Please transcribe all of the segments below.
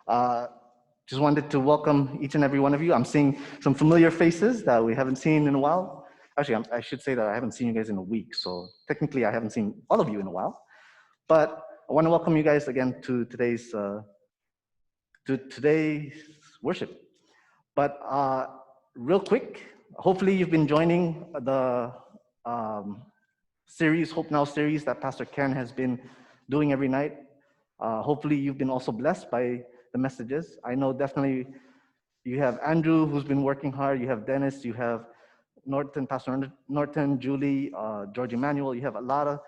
Uh, just wanted to welcome each and every one of you. I'm seeing some familiar faces that we haven't seen in a while. Actually, I should say that I haven't seen you guys in a week, so technically I haven't seen all of you in a while. But I want to welcome you guys again to today's worship. But real quick, hopefully you've been joining the um, series, Hope Now series that Pastor Ken has been doing every night. Hopefully you've been also blessed by the messages. I know definitely you have Andrew who's been working hard. You have Dennis. You have Norton, Pastor Norton, Julie, George Emmanuel. You have a lot of.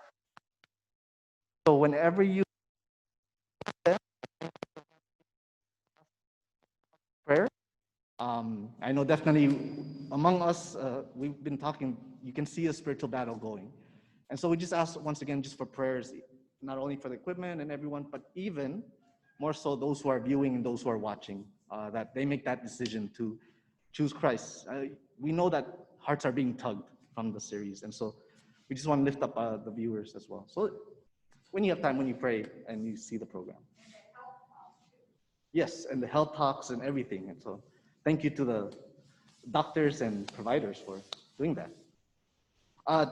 So whenever you prayer, I know definitely among us, we've been talking. You can see a spiritual battle going, and so we just ask once again just for prayers, not only for the equipment and everyone, but even more so those who are viewing and those who are watching, that they make that decision to choose Christ. We know that hearts are being tugged from the series, and so we just want to lift up the viewers as well. So when you have time, when you pray and you see the program. Yes, and the health talks and everything. And so thank you to the doctors and providers for doing that.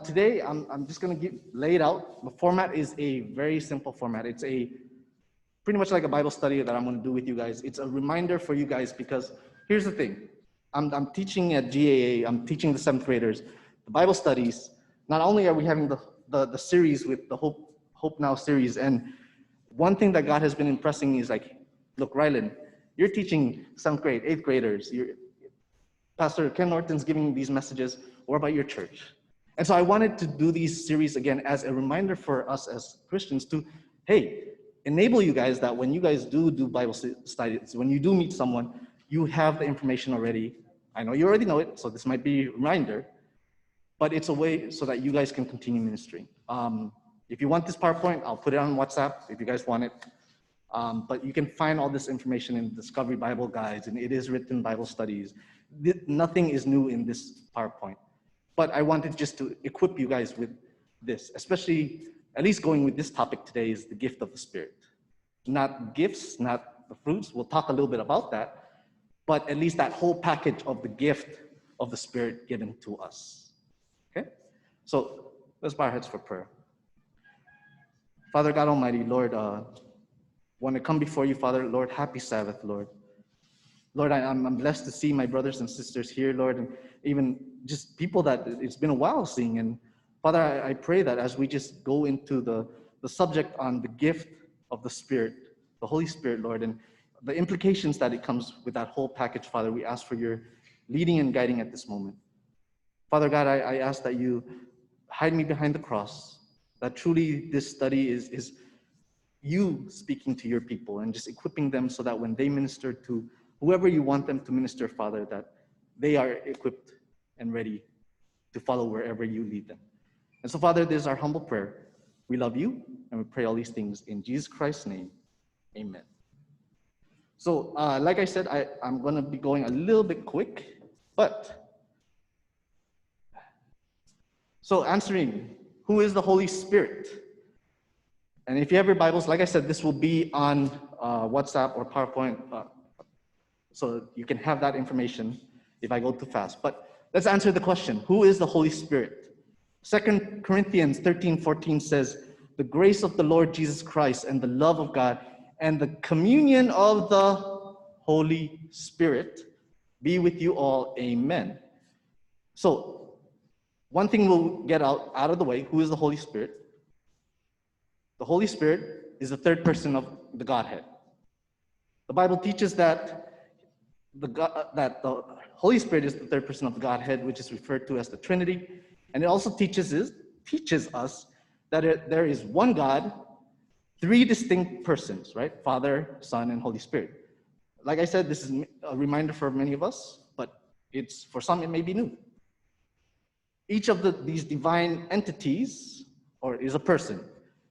Today, I'm just going to lay it out. The format is a very simple format. It's pretty much like a Bible study that I'm going to do with you guys. It's a reminder for you guys because here's the thing. I'm teaching at GAA. I'm teaching the 7th graders the Bible studies. Not only are we having the series with the Hope Now series, and one thing that God has been impressing me is like, look, Rylan, you're teaching 7th grade, 8th graders. Pastor Ken Norton's giving these messages. What about your church? And so I wanted to do these series again as a reminder for us as Christians to, hey, enable you guys that when you guys do Bible studies, when you do meet someone, you have the information already. I know you already know it, so this might be a reminder, but it's a way so that you guys can continue ministering. If you want this PowerPoint, I'll put it on WhatsApp if you guys want it. But you can find all this information in Discovery Bible Guides, and it is written Bible studies. Nothing is new in this PowerPoint. But I wanted just to equip you guys with this, especially, at least going with this topic today is the gift of the Spirit. Not gifts, not the fruits. We'll talk a little bit about that, but at least that whole package of the gift of the Spirit given to us. Okay? So let's bow our heads for prayer. Father God Almighty, Lord, want to come before you, Father, Lord, happy Sabbath, Lord. Lord, I'm blessed to see my brothers and sisters here, Lord, and even just people that it's been a while seeing. And Father, I pray that as we just go into the subject on the gift of the Spirit, the Holy Spirit, Lord, and the implications that it comes with that whole package, Father, we ask for your leading and guiding at this moment. Father God, I ask that you hide me behind the cross, that truly this study is you speaking to your people and just equipping them so that when they minister to whoever you want them to minister, Father, that they are equipped and ready to follow wherever you lead them. And so, Father, this is our humble prayer. We love you, and we pray all these things in Jesus Christ's name. Amen. So, like I said, I'm going to be going a little bit quick, but so answering, who is the Holy Spirit? And if you have your Bibles, like I said, this will be on WhatsApp or PowerPoint, so you can have that information if I go too fast. But let's answer the question, who is the Holy Spirit? 2 Corinthians 13:14 says, the grace of the Lord Jesus Christ and the love of God and the communion of the Holy Spirit be with you all. Amen. So one thing we'll get out of the way, who is the Holy Spirit? The Holy Spirit is the third person of the Godhead. The Bible teaches that the Holy Spirit is the third person of the Godhead, which is referred to as the Trinity. And it also teaches us that there is one God, three distinct persons, right? Father, Son, and Holy Spirit. Like I said, this is a reminder for many of us, but for some it may be new. Each of these divine entities is a person.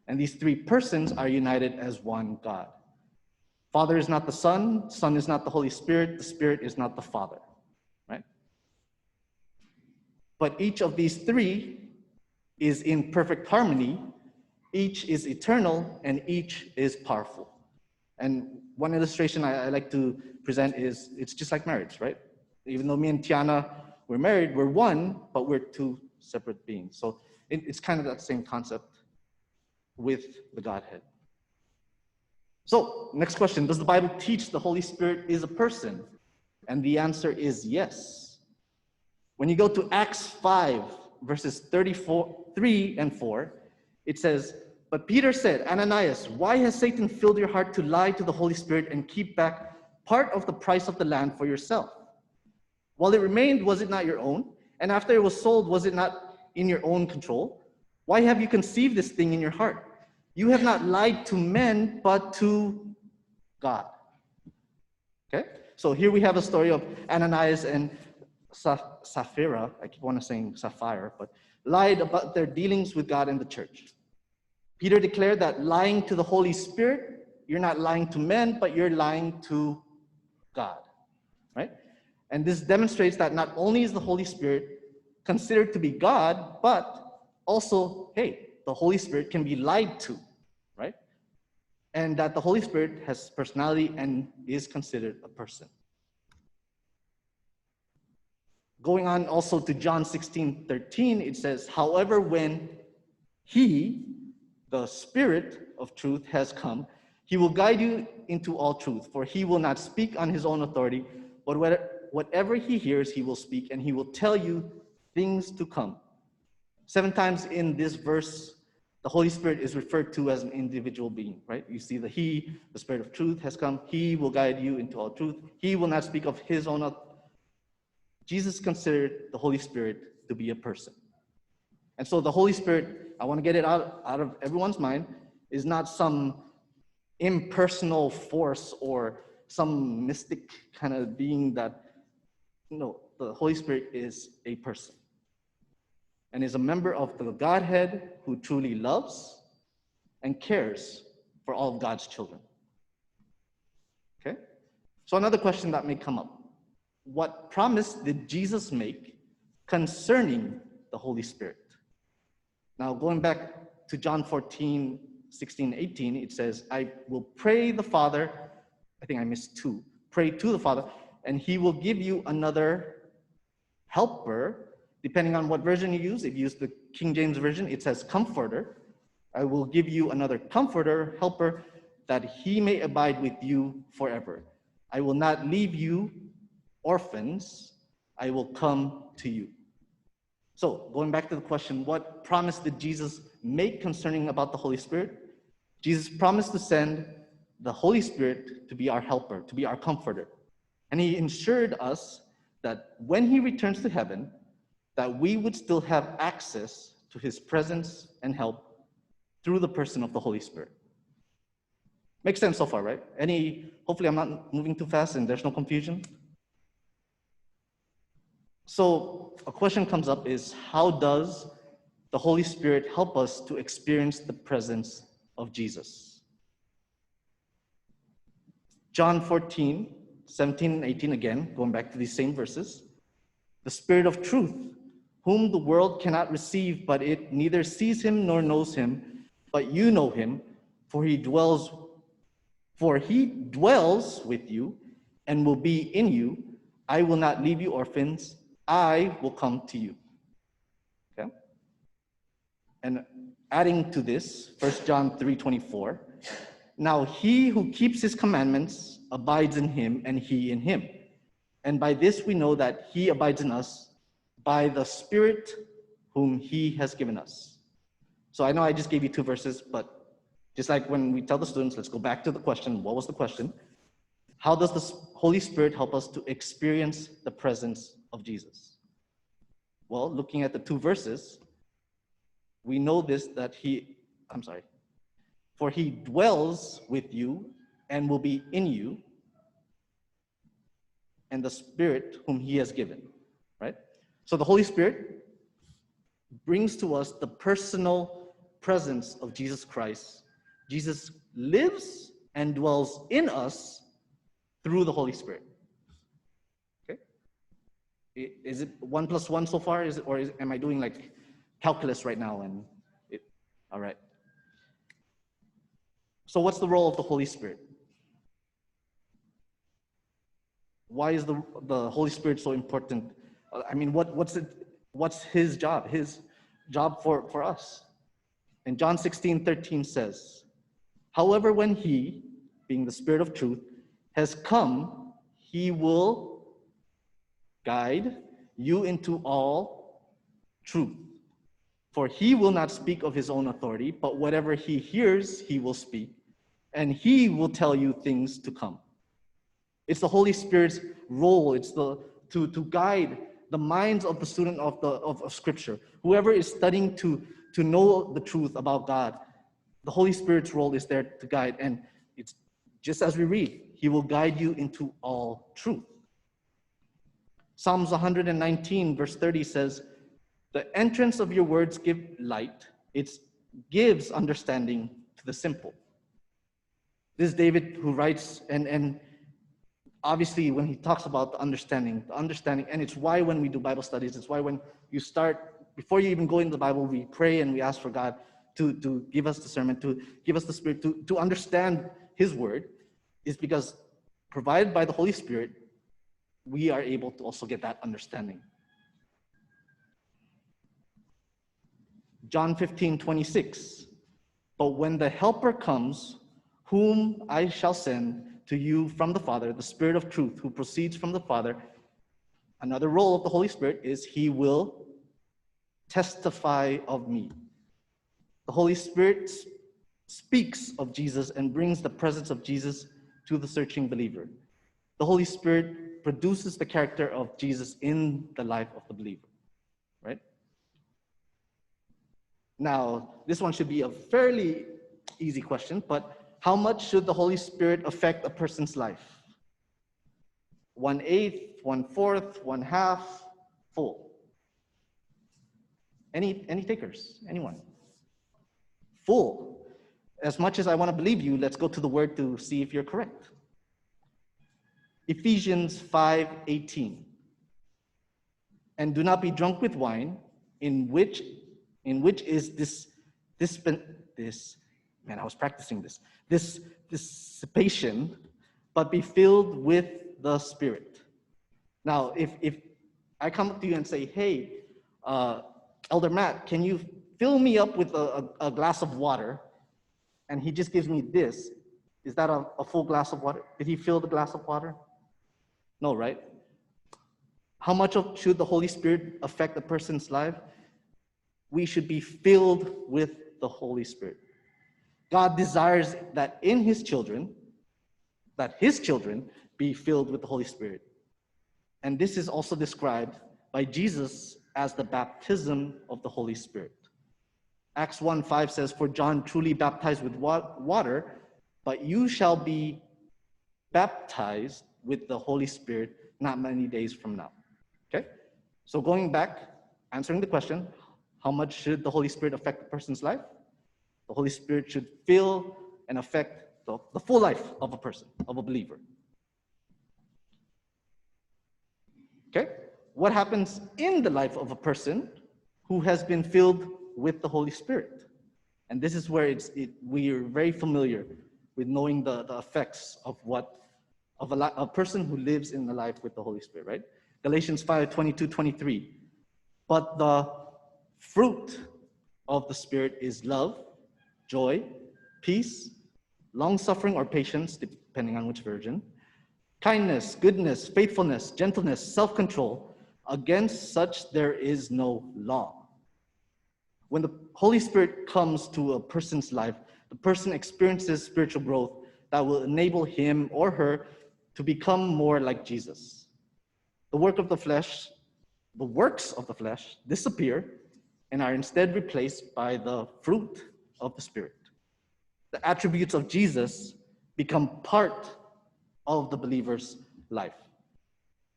And these three persons are united as one God. Father is not the Son is not the Holy Spirit, the Spirit is not the Father, right? But each of these three is in perfect harmony, each is eternal, and each is powerful. And one illustration I like to present is it's just like marriage, right? Even though me and Tiana, we're married, we're one, but we're two separate beings. So it's kind of that same concept with the Godhead. So, next question, does the Bible teach the Holy Spirit is a person? And the answer is yes. When you go to Acts 5, verses 3 and 4, it says, "But Peter said, Ananias, why has Satan filled your heart to lie to the Holy Spirit and keep back part of the price of the land for yourself? While it remained, was it not your own? And after it was sold, was it not in your own control? Why have you conceived this thing in your heart? You have not lied to men, but to God." Okay? So here we have a story of Ananias and Sapphira. I keep on saying Sapphire, but lied about their dealings with God and the church. Peter declared that lying to the Holy Spirit, you're not lying to men, but you're lying to God, right? And this demonstrates that not only is the Holy Spirit considered to be God, but also, hey, the Holy Spirit can be lied to, right? And that the Holy Spirit has personality and is considered a person. Going on also to John 16:13, it says, "However, when he, the Spirit of truth, has come, he will guide you into all truth, for he will not speak on his own authority, but whatever he hears, he will speak, and he will tell you things to come." 7 times in this verse, the Holy Spirit is referred to as an individual being, right? You see the he, the Spirit of truth has come. He will guide you into all truth. He will not speak of his own authority. Jesus considered the Holy Spirit to be a person. And so the Holy Spirit, I want to get it out of everyone's mind, is not some impersonal force or some mystic kind of being that, no, the Holy Spirit is a person and is a member of the Godhead who truly loves and cares for all of God's children. Okay? So another question that may come up. What promise did Jesus make concerning the Holy Spirit? Now, going back to John 14:16-18, it says, "I will pray the Father," I think I missed 2, "pray to the Father, and he will give you another helper," depending on what version you use. If you use the King James Version, it says comforter. "I will give you another comforter, helper, that he may abide with you forever. I will not leave you orphans, I will come to you." So, going back to the question, what promise did Jesus make concerning about the Holy Spirit? Jesus promised to send the Holy Spirit to be our helper, to be our comforter. And he ensured us that when he returns to heaven, that we would still have access to his presence and help through the person of the Holy Spirit. Makes sense so far, right? Hopefully I'm not moving too fast and there's no confusion. So a question comes up is, how does the Holy Spirit help us to experience the presence of Jesus? John 14:17-18, again, going back to these same verses. "The Spirit of truth, whom the world cannot receive, but it neither sees him nor knows him, but you know him, for he dwells with you and will be in you. I will not leave you orphans. I will come to you." Okay? And adding to this, 1 John 3:24, "Now he who keeps his commandments abides in him, and he in him. And by this we know that he abides in us, by the Spirit whom he has given us." So I know I just gave you 2 verses, but just like when we tell the students, let's go back to the question. What was the question? How does the Holy Spirit help us to experience the presence of Jesus? Well, looking at the 2 verses, we know this, that "For he dwells with you and will be in you, and the Spirit whom he has given," right? So the Holy Spirit brings to us the personal presence of Jesus Christ. Jesus lives and dwells in us through the Holy Spirit. Okay? Is it 1 + 1 so far? Am I doing like calculus right now? All right. So what's the role of the Holy Spirit? Why is the Holy Spirit so important? I mean, what's his job? His job for us. And John 16:13 says, however, when he, being the Spirit of truth, has come, he will guide you into all truth. For he will not speak of his own authority, but whatever he hears, he will speak, and he will tell you things to come. It's the Holy Spirit's role. It's to guide the minds of the student of Scripture. Whoever is studying to know the truth about God, the Holy Spirit's role is there to guide. And it's just as we read, he will guide you into all truth. Psalms 119 verse 30 says, the entrance of your words give light. It gives understanding to the simple. This is David who writes, and obviously when he talks about the understanding, and it's why when we do Bible studies, it's why when you start, before you even go into the Bible, we pray and we ask for God to give us discernment, to give us the Spirit, to understand his word, is because provided by the Holy Spirit, we are able to also get that understanding. John 15:26, but when the Helper comes, whom I shall send to you from the Father, the Spirit of truth, who proceeds from the Father, another role of the Holy Spirit is he will testify of me. The Holy Spirit speaks of Jesus and brings the presence of Jesus to the searching believer. The Holy Spirit produces the character of Jesus in the life of the believer, right? Now, this one should be a fairly easy question, but how much should the Holy Spirit affect a person's life? 1/8, 1/4, 1/2, full? Any takers? Anyone? Full. As much as I want to believe you, let's go to the word to see if you're correct. Ephesians 5:18. And do not be drunk with wine, in which is man, I was practicing this dissipation, but be filled with the Spirit. Now, if I come up to you and say, hey, Elder Matt, can you fill me up with a glass of water? And he just gives me this. Is that a full glass of water? Did he fill the glass of water? No, right? How much should the Holy Spirit affect a person's life? We should be filled with the Holy Spirit. God desires that his children be filled with the Holy Spirit. And this is also described by Jesus as the baptism of the Holy Spirit. Acts 1:5 says, for John truly baptized with water, but you shall be baptized with the Holy Spirit not many days from now. Okay? So going back, answering the question, how much should the Holy Spirit affect a person's life? The Holy Spirit should fill and affect the full life of a person, of a believer. Okay? What happens in the life of a person who has been filled with the Holy Spirit? And this is where we are very familiar with knowing the effects of a person who lives in the life with the Holy Spirit, right? Galatians 5:22-23. But the fruit of the Spirit is love, joy, peace, long-suffering or patience, depending on which version, kindness, goodness, faithfulness, gentleness, self-control. Against such there is no law. When the Holy Spirit comes to a person's life, the person experiences spiritual growth that will enable him or her to become more like Jesus. The works of the flesh disappear and are instead replaced by the fruit of the Spirit. The attributes of Jesus become part of the believer's life.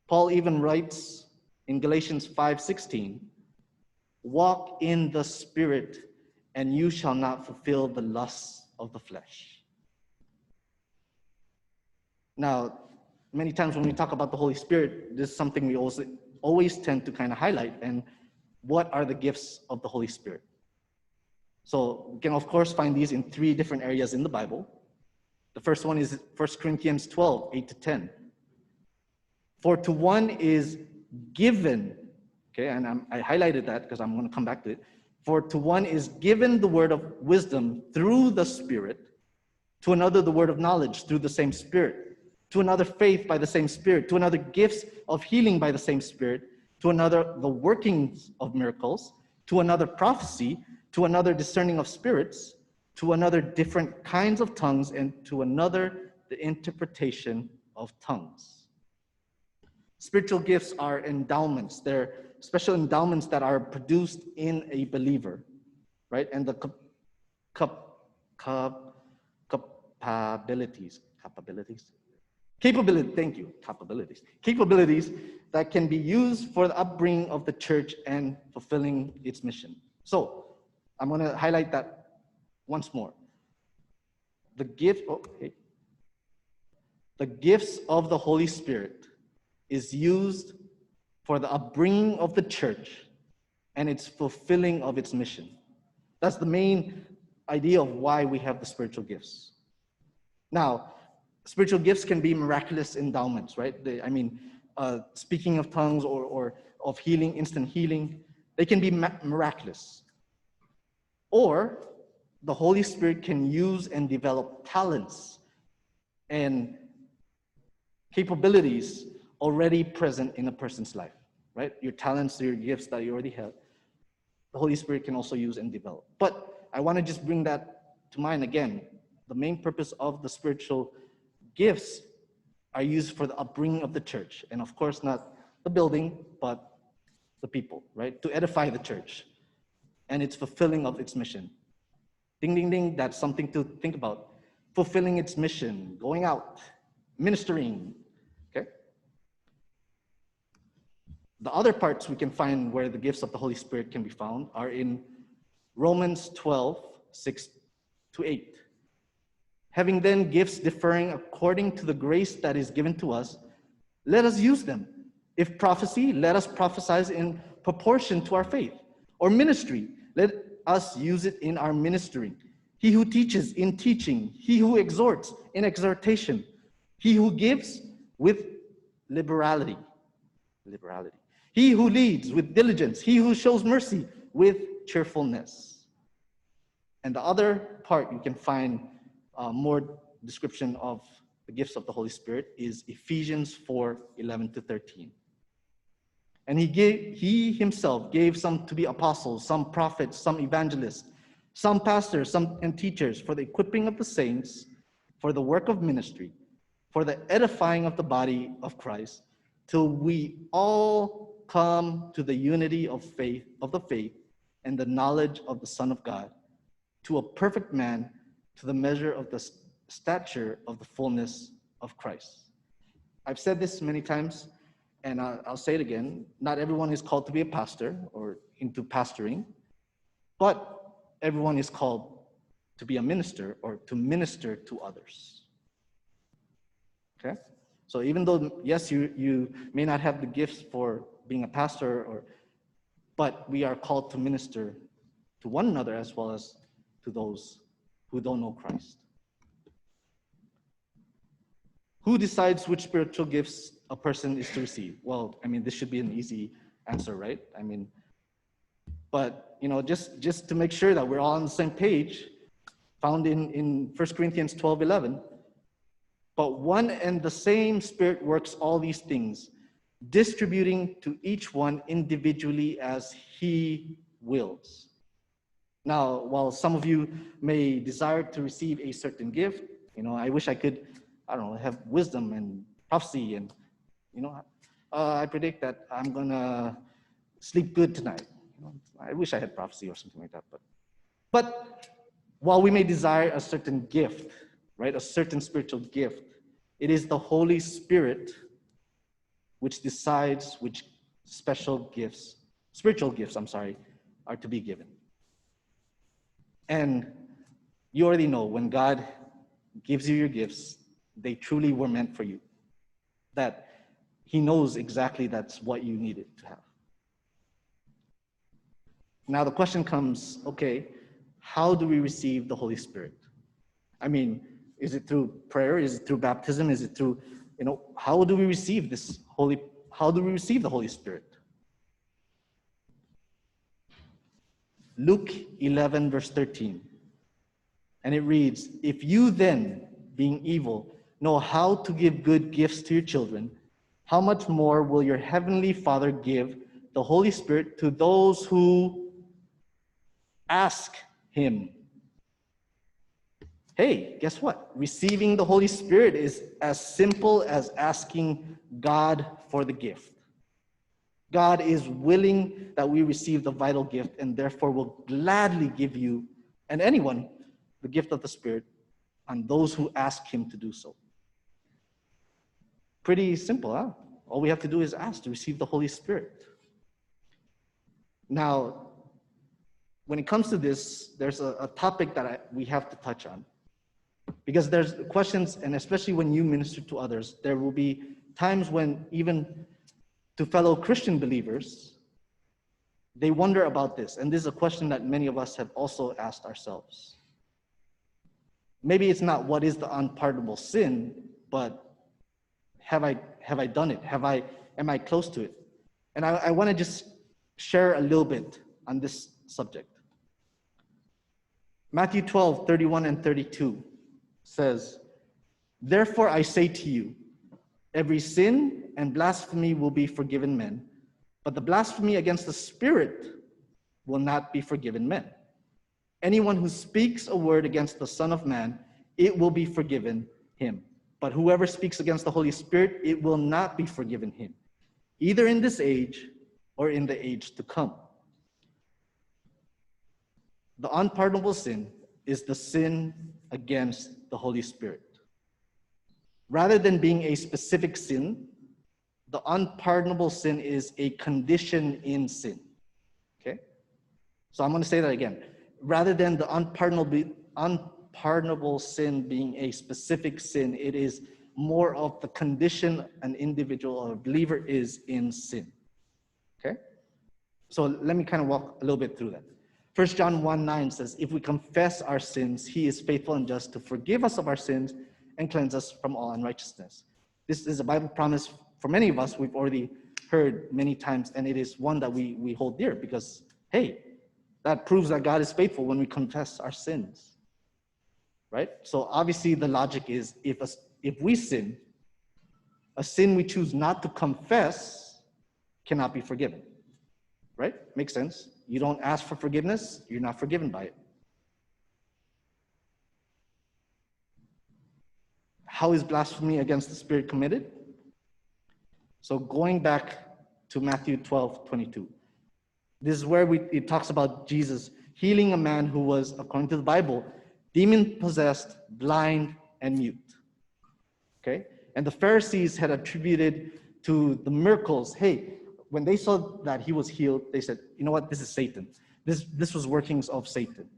Paul even writes in Galatians 5:16, walk in the Spirit, and you shall not fulfill the lusts of the flesh. Now, many times when we talk about the Holy Spirit, this is something we always tend to kind of highlight. And what are the gifts of the Holy Spirit? So we can, of course, find these in 3 different areas in the Bible. The first one is 1 Corinthians 12:8-10. For to one is given, okay, and I highlighted that because I'm going to come back to it. For to one is given the word of wisdom through the Spirit, to another the word of knowledge through the same Spirit, to another faith by the same Spirit, to another gifts of healing by the same Spirit, to another the workings of miracles, to another prophecy, to another discerning of spirits, to another different kinds of tongues, and to another the interpretation of tongues. Spiritual gifts are endowments. They're special endowments that are produced in a believer, right? And the capabilities that can be used for the upbringing of the church and fulfilling its mission. So I'm going to highlight that once more. The gifts of the Holy Spirit is used for the upbringing of the church and its fulfilling of its mission. That's the main idea of why we have the spiritual gifts. Now, spiritual gifts can be miraculous endowments, right? Speaking of tongues or of healing, instant healing, they can be miraculous. Or the Holy Spirit can use and develop talents and capabilities already present in a person's life, right? Your talents, your gifts that you already have, the Holy Spirit can also use and develop. But I want to just bring that to mind again. The main purpose of the spiritual gifts are used for the upbringing of the church. And of course, not the building, but the people, right? To edify the church and its fulfilling of its mission. Ding, ding, ding, that's something to think about. Fulfilling its mission, going out, ministering, okay? The other parts we can find where the gifts of the Holy Spirit can be found are in Romans 12:6-8. Having then gifts differing according to the grace that is given to us, let us use them. If prophecy, let us prophesy in proportion to our faith. Or ministry, let us use it in our ministering. He who teaches in teaching, he who exhorts in exhortation, he who gives with liberality. He who leads with diligence, he who shows mercy with cheerfulness. And the other part you can find more description of the gifts of the Holy Spirit is Ephesians 4:11-13. And he himself gave some to be apostles, some prophets, some evangelists, some pastors, some and teachers for the equipping of the saints, for the work of ministry, for the edifying of the body of Christ, till we all come to the unity of faith, and the knowledge of the Son of God, to a perfect man, to the measure of the stature of the fullness of Christ. I've said this many times, and I'll say it again. Not everyone is called to be a pastor or into pastoring, but everyone is called to be a minister or to minister to others. Okay? So even though, yes, you may not have the gifts for being a pastor, but we are called to minister to one another as well as to those who don't know Christ. Who decides which spiritual gifts a person is to receive? Well, this should be an easy answer, right? But just to make sure that we're all on the same page, found in 1 Corinthians 12:11. But one and the same Spirit works all these things, distributing to each one individually as He wills. Now, while some of you may desire to receive a certain gift, I wish I could, have wisdom and prophecy, and I predict that I'm gonna sleep good tonight. I wish I had prophecy or something like that, but while we may desire a certain gift, right, a certain spiritual gift, it is the Holy Spirit which decides which spiritual gifts, are to be given. And you already know, when God gives you your gifts, they truly were meant for you. That He knows exactly that's what you needed to have. Now the question comes, okay, how do we receive the Holy Spirit? Is it through prayer? Is it through baptism? Is it through how do we receive how do we receive the Holy Spirit? Luke 11, verse 13. And it reads, "If you then, being evil, know how to give good gifts to your children, how much more will your heavenly Father give the Holy Spirit to those who ask him?" Hey, guess what? Receiving the Holy Spirit is as simple as asking God for the gift. God is willing that we receive the vital gift, and therefore will gladly give you and anyone the gift of the Spirit on those who ask him to do so. Pretty simple, huh? All we have to do is ask to receive the Holy Spirit. Now, when it comes to this, there's a topic that we have to touch on. Because there's questions, and especially when you minister to others, there will be times when even to fellow Christian believers, they wonder about this. And this is a question that many of us have also asked ourselves. Maybe it's not what is the unpardonable sin, but have I done it? Am I close to it? And I want to just share a little bit on this subject. Matthew 12, 31 and 32 says, "Therefore I say to you, every sin and blasphemy will be forgiven men, but the blasphemy against the Spirit will not be forgiven men. Anyone who speaks a word against the Son of Man, it will be forgiven him. But whoever speaks against the Holy Spirit, it will not be forgiven him, either in this age or in the age to come." The unpardonable sin is the sin against the Holy Spirit. Rather than being a specific sin, the unpardonable sin is a condition in sin. Okay? So I'm going to say that again. Rather than the unpardonable sin being a specific sin, it is more of the condition an individual or a believer is in sin. Okay? So let me kind of walk a little bit through that. 1 John 1:9 says, "If we confess our sins, he is faithful and just to forgive us of our sins and cleanse us from all unrighteousness." This is a Bible promise for many of us we've already heard many times, and it is one that we hold dear because, hey, that proves that God is faithful when we confess our sins, right? So obviously the logic is if we sin, a sin we choose not to confess cannot be forgiven, right? Makes sense. You don't ask for forgiveness, you're not forgiven by it. How is blasphemy against the Spirit committed? So going back to Matthew 12:22, this is where it talks about Jesus healing a man who was, according to the Bible, demon-possessed, blind, and mute. Okay? And the Pharisees had attributed to the miracles, hey, when they saw that he was healed, they said, you know what, this is Satan. This was workings of Satan.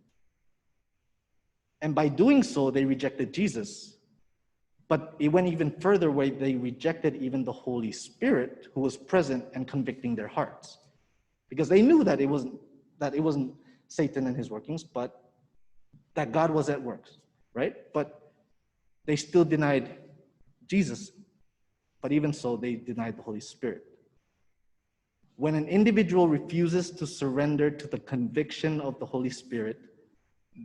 And by doing so, they rejected Jesus. But it went even further where they rejected even the Holy Spirit who was present and convicting their hearts. Because they knew that it wasn't Satan and his workings, but that God was at work, right? But they still denied Jesus. But even so, they denied the Holy Spirit. When an individual refuses to surrender to the conviction of the Holy Spirit,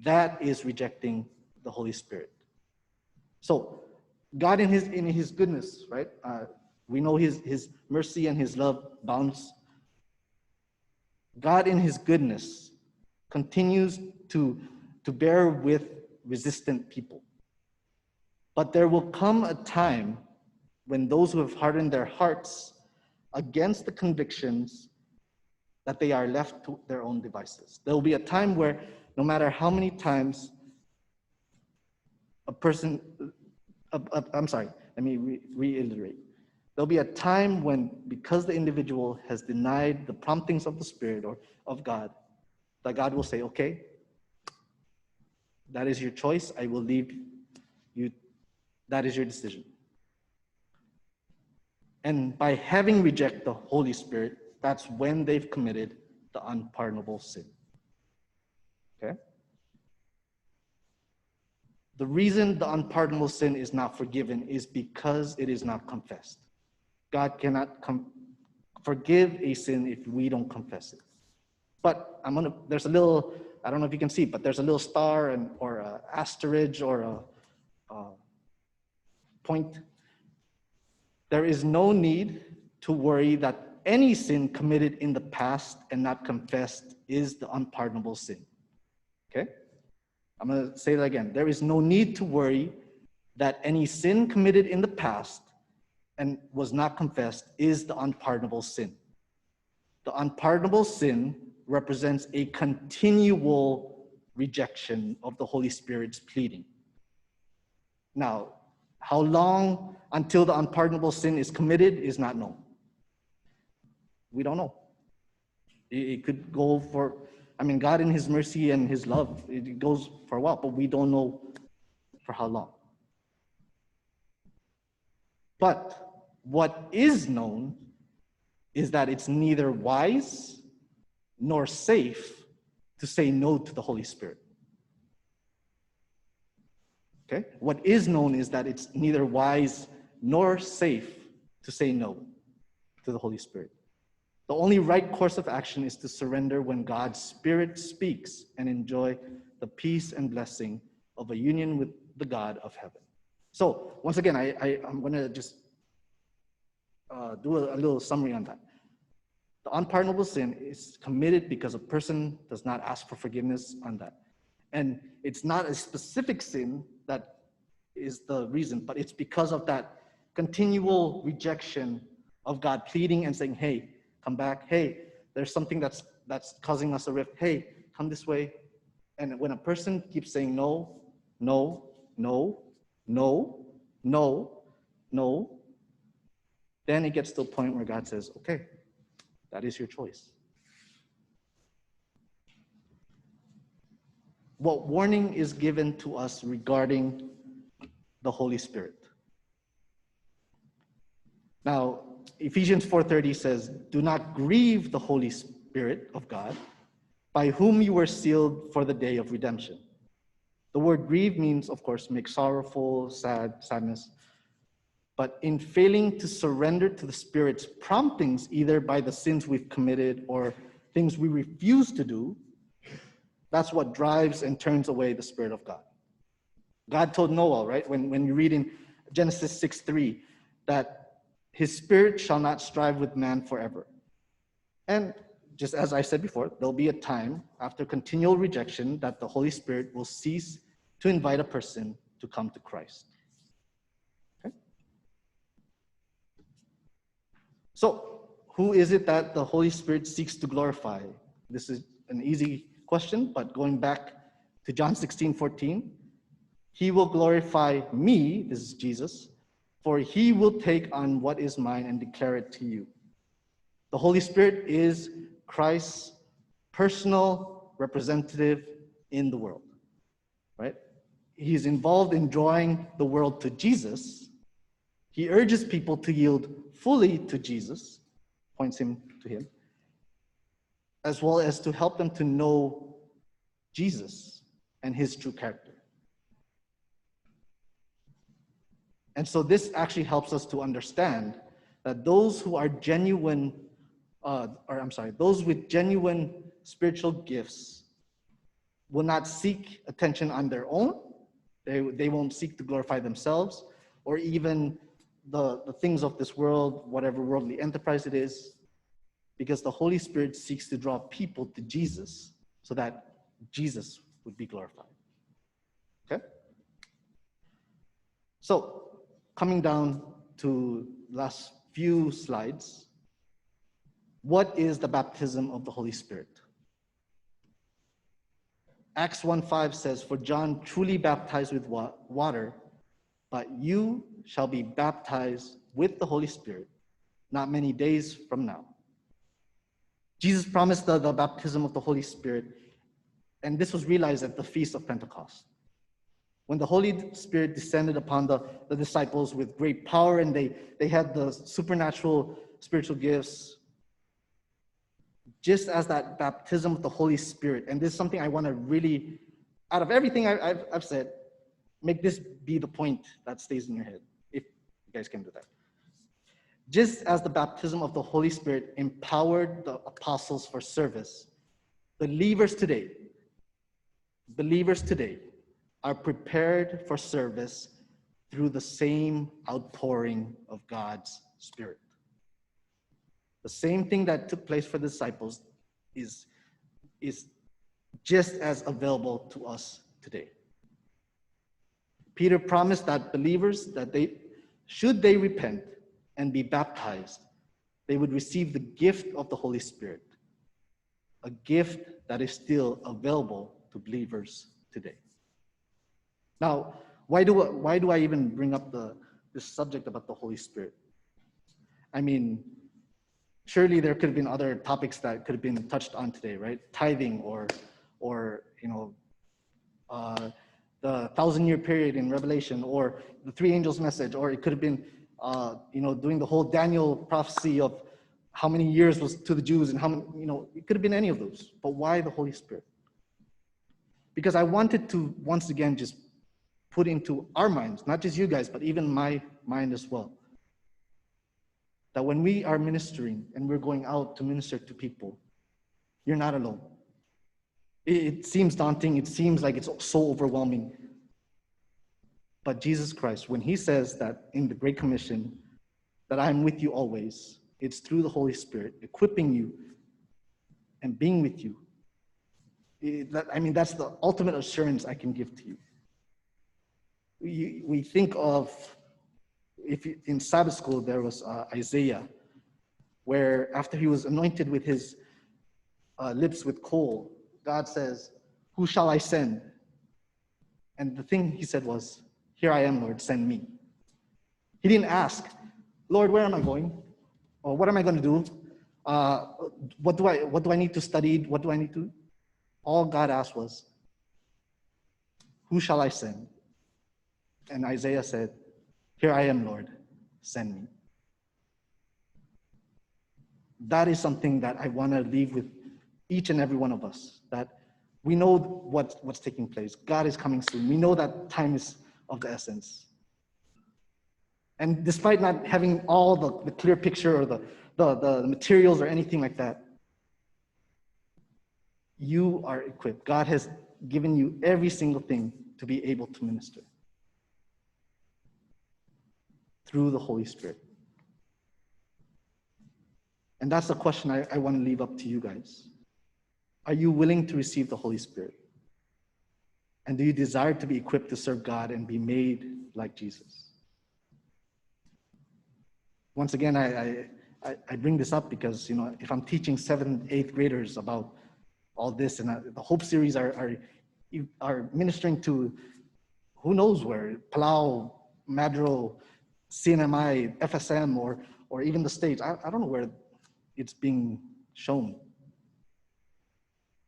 that is rejecting the Holy Spirit. So God in his goodness, right? We know his mercy and his love bounds. God in his goodness continues to bear with resistant people. But there will come a time when those who have hardened their hearts against the convictions, that they are left to their own devices. There will be a time where no matter how many times let me reiterate. There'll be a time when, because the individual has denied the promptings of the Spirit or of God, that God will say, okay, that is your choice. I will leave you. That is your decision. And by having rejected the Holy Spirit, that's when they've committed the unpardonable sin. Okay? The reason the unpardonable sin is not forgiven is because it is not confessed. God cannot forgive a sin if we don't confess it. But there's a little, I don't know if you can see, but there's a little star or an asterisk or a point. There is no need to worry that any sin committed in the past and not confessed is the unpardonable sin. Okay? I'm going to say that again. There is no need to worry that any sin committed in the past and was not confessed is the unpardonable sin. The unpardonable sin represents a continual rejection of the Holy Spirit's pleading. Now, how long until the unpardonable sin is committed is not known. We don't know. It could go for, God in his mercy and his love, it goes for a while, but we don't know for how long. But what is known is that it's neither wise nor safe to say no to the Holy Spirit. Okay? What is known is that it's neither wise nor safe to say no to the Holy Spirit. The only right course of action is to surrender when God's Spirit speaks and enjoy the peace and blessing of a union with the God of heaven. So, once again, I'm going to just do a little summary on that. The unpardonable sin is committed because a person does not ask for forgiveness on that. And it's not a specific sin that is the reason, but it's because of that continual rejection of God pleading and saying, hey, come back. Hey, there's something that's causing us a rift. Hey, come this way. And when a person keeps saying no, no, no, no, no, no, then it gets to a point where God says, okay, that is your choice. What warning is given to us regarding the Holy Spirit? Now, Ephesians 4:30 says, do not grieve the Holy Spirit of God, by whom you were sealed for the day of redemption. The word grieve means, of course, make sorrowful, sadness. But in failing to surrender to the Spirit's promptings, either by the sins we've committed or things we refuse to do, that's what drives and turns away the Spirit of God. God told Noah, right, when you read in Genesis 6:3, that his Spirit shall not strive with man forever. And just as I said before, there'll be a time after continual rejection that the Holy Spirit will cease to invite a person to come to Christ. Okay? So, who is it that the Holy Spirit seeks to glorify? This is an easy question, but going back to John 16:14, he will glorify me, this is Jesus, for he will take on what is mine and declare it to you. The Holy Spirit is Christ's personal representative in the world, right? He's involved in drawing the world to Jesus. He urges people to yield fully to Jesus, points him to him, as well as to help them to know Jesus and his true character. And so this actually helps us to understand that those who are those with genuine spiritual gifts will not seek attention on their own. They won't seek to glorify themselves or even the things of this world, whatever worldly enterprise it is, because the Holy Spirit seeks to draw people to Jesus so that Jesus would be glorified. Okay? So, coming down to last few slides, what is the baptism of the Holy Spirit? Acts 1:5 says, for John truly baptized with water, but you shall be baptized with the Holy Spirit not many days from now. Jesus promised the baptism of the Holy Spirit, and this was realized at the Feast of Pentecost. When the Holy Spirit descended upon the disciples with great power, and they had the supernatural spiritual gifts, just as that baptism of the Holy Spirit, and this is something I want to really, out of everything I've said, make this be the point that stays in your head, if you guys can do that. Just as the baptism of the Holy Spirit empowered the apostles for service, believers today are prepared for service through the same outpouring of God's Spirit. The same thing that took place for the disciples is just as available to us today. Peter promised that believers, that should they repent and be baptized, they would receive the gift of the Holy Spirit, a gift that is still available to believers today. Now, why do I even bring up this subject about the Holy Spirit? I mean, surely there could have been other topics that could have been touched on today, right? Tithing or the 1,000-year period in Revelation, or the three angels' message, or it could have been doing the whole Daniel prophecy of how many years was to the Jews and how many, it could have been any of those. But why the Holy Spirit? Because I wanted to once again just put into our minds, not just you guys, but even my mind as well, that when we are ministering and we're going out to minister to people, you're not alone. It seems daunting. It seems like it's so overwhelming. But Jesus Christ, when he says that in the Great Commission, that I am with you always, it's through the Holy Spirit equipping you and being with you. That's the ultimate assurance I can give to you. We think of, in Sabbath school, there was Isaiah, where after he was anointed with his lips with coal, God says, "Who shall I send?" And the thing he said was, "Here I am, Lord, send me." He didn't ask, "Lord, where am I going? Or what am I going to do? What do I need to study? What do I need to?" All God asked was, "Who shall I send?" And Isaiah said, "Here I am, Lord, send me." That is something that I want to leave with each and every one of us, that we know what's taking place. God is coming soon. We know that time is of the essence. And despite not having all the clear picture or the materials or anything like that, you are equipped. God has given you every single thing to be able to minister through the Holy Spirit. And that's the question I want to leave up to you guys. Are you willing to receive the Holy Spirit? And do you desire to be equipped to serve God and be made like Jesus? Once again, I bring this up because, if I'm teaching 7th, 8th graders about all this, and the Hope series are ministering to who knows where, Palau, Madro, CNMI, FSM, or even the States. I don't know where it's being shown.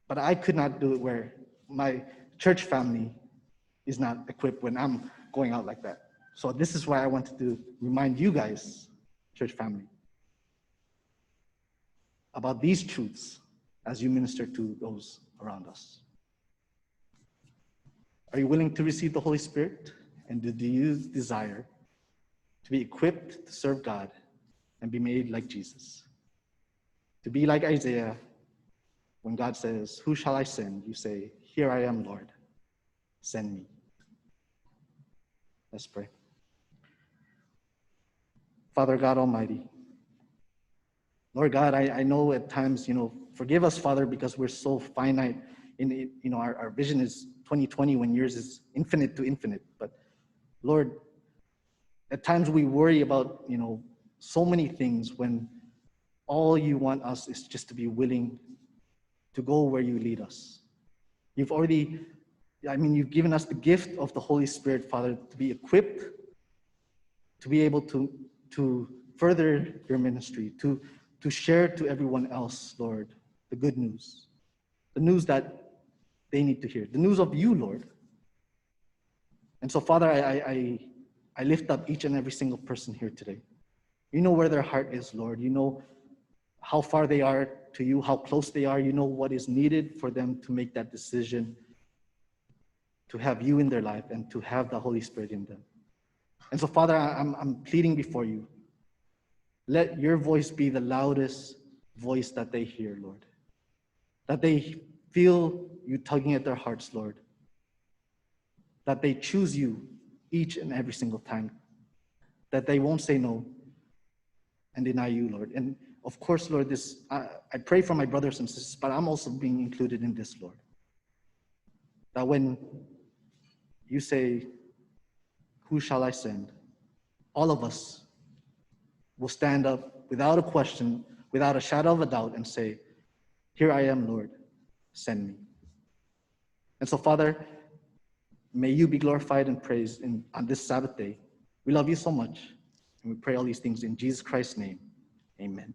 But I could not do it where my church family is not equipped when I'm going out like that. So this is why I wanted to remind you guys, church family, about these truths as you minister to those around us. Are you willing to receive the Holy Spirit? And do you desire to be equipped to serve God and be made like Jesus? To be like Isaiah, when God says, "Who shall I send?" you say, "Here I am, Lord, send me." Let's pray. Father God Almighty, Lord God, I know at times, forgive us, Father, because we're so finite. Our vision is 2020 when yours is infinite to infinite. But Lord, at times we worry about, so many things when all you want us is just to be willing to go where you lead us. You've given us the gift of the Holy Spirit, Father, to be equipped, to be able to further your ministry, to share to everyone else, Lord, the good news, the news that they need to hear, the news of you, Lord. And so, Father, I lift up each and every single person here today. You know where their heart is, Lord. You know how far they are to you, how close they are. You know what is needed for them to make that decision to have you in their life and to have the Holy Spirit in them. And so, Father, I'm pleading before you. Let your voice be the loudest voice that they hear, Lord. That they feel you tugging at their hearts, Lord. That they choose you each and every single time. That they won't say no and deny you, Lord. And of course, Lord, I pray for my brothers and sisters, but I'm also being included in this, Lord. That when you say, who shall I send? All of us will stand up without a question, without a shadow of a doubt, and say, here I am, Lord, send me. And so, Father, may you be glorified and praised on this Sabbath day. We love you so much, and we pray all these things in Jesus Christ's name. Amen.